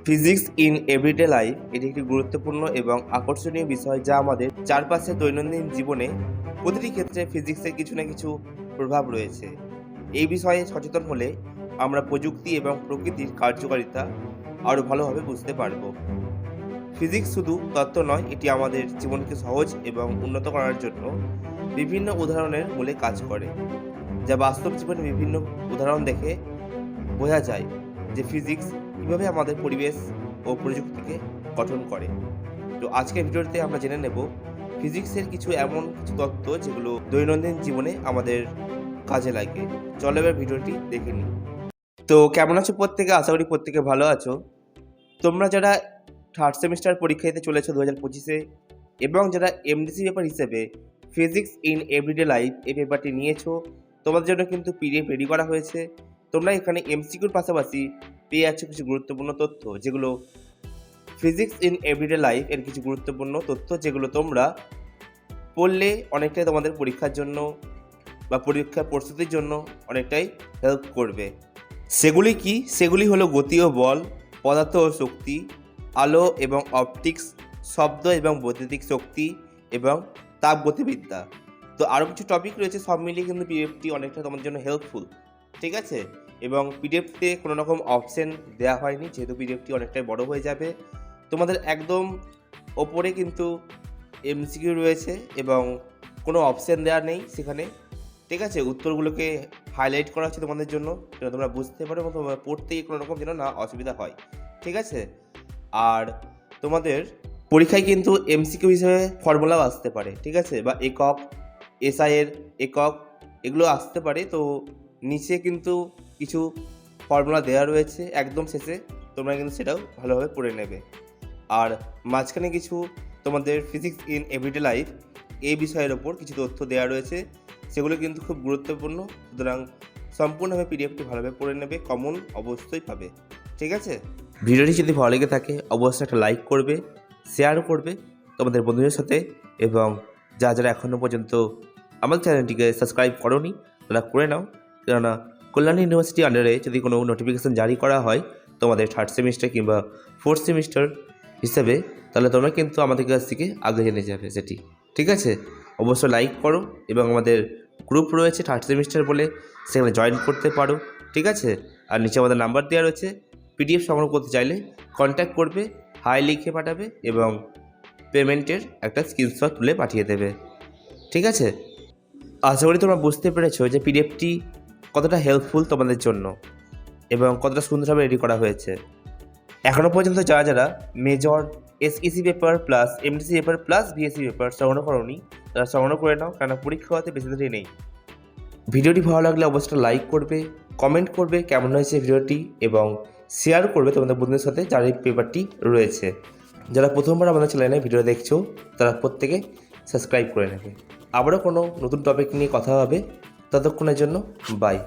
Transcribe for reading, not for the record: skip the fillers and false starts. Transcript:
Physics in everyday life এটি একটি গুরুত্বপূর্ণ এবং আকর্ষণীয় বিষয় যা আমাদের চারপাশে দৈনন্দিন জীবনে প্রতিটি ক্ষেত্রে ফিজিক্সের কিছু না কিছু প্রভাব রয়েছে। এই বিষয়ে সচেতন হলে আমরা প্রযুক্তি এবং প্রকৃতির কার্যকারিতা আরও ভালোভাবে বুঝতে পারব। ফিজিক্স শুধু তত্ত্ব নয়, এটি আমাদের জীবনকে সহজ এবং উন্নত করার জন্য বিভিন্ন উদাহরণের মূলে কাজ করে, যা বাস্তব জীবনে বিভিন্ন উদাহরণ দেখে বোঝা যায় যে ফিজিক্স কীভাবে আমাদের পরিবেশ ও প্রযুক্তিকে গঠন করে। তো আজকের ভিডিওতে আমরা জেনে নেব ফিজিক্সের এমন কিছু তত্ত্ব যেগুলো দৈনন্দিন জীবনে আমাদের কাজে লাগে। চলো এবার ভিডিওটি দেখে নিই। তো কেমন আছো প্রত্যেকে? আশা করি প্রত্যেকে ভালো আছো। তোমরা যারা থার্ড সেমিস্টার পরীক্ষা দিতে চলেছো 2025-এ এবং যারা এমডিসি পেপার হিসেবে ফিজিক্স ইন এভরিডে লাইফ এই পেপারটি নিয়েছো, তোমাদের জন্য কিন্তু পিডিএফ রেডি করা হয়েছে। তোমরা এখানে এমসিকিউর পাশাপাশি পেয়ে যাচ্ছ কিছু গুরুত্বপূর্ণ তথ্য, যেগুলো ফিজিক্স ইন এভরিডে লাইফ এর কিছু গুরুত্বপূর্ণ তথ্য যেগুলো তোমরা পড়লে অনেকটাই তোমাদের পরীক্ষার জন্য বা পরীক্ষার প্রস্তুতির জন্য অনেকটাই হেল্প করবে। সেগুলি কি? সেগুলি হলো গতি ও বল, পদার্থ ও শক্তি, আলো এবং অপটিক্স, শব্দ এবং বৈদ্যুতিক শক্তি এবং তাপগতিবিদ্যা। তো আরও কিছু টপিক রয়েছে, সব মিলিয়ে কিন্তু পিডিএফটি অনেকটা তোমাদের জন্য হেল্পফুল, ঠিক আছে? এবং পিডিএফতে কোনো রকম অপশান দেওয়া হয়নি, যেহেতু পিডিএফটি অনেকটাই বড় হয়ে যাবে। তোমাদের একদম ওপরে কিন্তু এমসিকিউ রয়েছে এবং কোনো অপশান দেওয়া নেই সেখানে, ঠিক আছে? উত্তরগুলোকে হাইলাইট করা হচ্ছে তোমাদের জন্য, যেন তোমরা বুঝতে পারো এবং তোমরা পড়তে কোনো রকম যেন না অসুবিধা হয়, ঠিক আছে? আর তোমাদের পরীক্ষায় কিন্তু এমসিকিউ হিসেবে ফর্মুলাও আসতে পারে, ঠিক আছে? বা একক, এসআই এর একক, এগুলো আসতে পারে। তো নিচে কিন্তু কিছু ফর্মুলা দেওয়া রয়েছে একদম শেষে, তোমরা কিন্তু সেটাও ভালোভাবে পড়ে নেবে। আর মাঝখানে কিছু তোমাদের ফিজিক্স ইন এভরিডে লাইফ এই বিষয়ের ওপর কিছু তথ্য দেওয়া রয়েছে, সেগুলো কিন্তু খুব গুরুত্বপূর্ণ। সুতরাং সম্পূর্ণভাবে পিডিএফটি ভালোভাবে পড়ে নেবে, কমন অবশ্যই পাবে, ঠিক আছে? ভিডিওটি যদি ভালো লেগে থাকে অবশ্যই একটা লাইক করবে, শেয়ার করবে তোমাদের বন্ধুদের সাথে, এবং যারা এখনও পর্যন্ত আমাদের চ্যানেলটিকে সাবস্ক্রাইব করোনি তারা করে নাও, কেননা কল্যাণী ইউনিভার্সিটি আন্ডারে যদি কোনো নোটিফিকেশান জারি করা হয় তোমাদের থার্ড সেমিস্টার কিংবা ফোর্থ সেমিস্টার হিসেবে, তাহলে তোমরা কিন্তু আমাদের কাছ থেকে আগে জেনে যাবে সেটি, ঠিক আছে? অবশ্যই লাইক করো এবং আমাদের গ্রুপ রয়েছে থার্ড সেমিস্টার বলে, সেখানে জয়েন করতে পারো, ঠিক আছে? আর নিচে আমাদের নাম্বার দেওয়া রয়েছে, পিডিএফ সংগ্রহ করতে চাইলে কন্ট্যাক্ট করবে, হাই লিখে পাঠাবে এবং পেমেন্টের একটা স্ক্রিনশট তুলে পাঠিয়ে দেবে, ঠিক আছে? আশা করি তোমরা বুঝতে পেরেছো যে পিডিএফটি কতটা হেল্পফুল তোমাদের জন্য এবং কতটা সুন্দরভাবে রেডি করা হয়েছে। এখনও পর্যন্ত যারা major SEC paper plus MDC paper plus BSc paper সংগ্রহ করোনি তারা সংগ্রহ করে নাও, কারণ পরীক্ষা হতে বেশি দেরি নেই। ভিডিওটি ভালো লাগলে অবশ্যই লাইক করবে, কমেন্ট করবে কেমন হয়েছে ভিডিওটি, এবং শেয়ার করবে তোমাদের বন্ধুদের সাথে যার এই পেপারটি রয়েছে। যারা প্রথমবার আমাদের চ্যানেলে ভিডিও দেখছো তারা প্রত্যেকে সাবস্ক্রাইব করে নেবে। আবারও কোনো নতুন টপিক নিয়ে কথা হবে, ততক্ষণের জন্য বাই।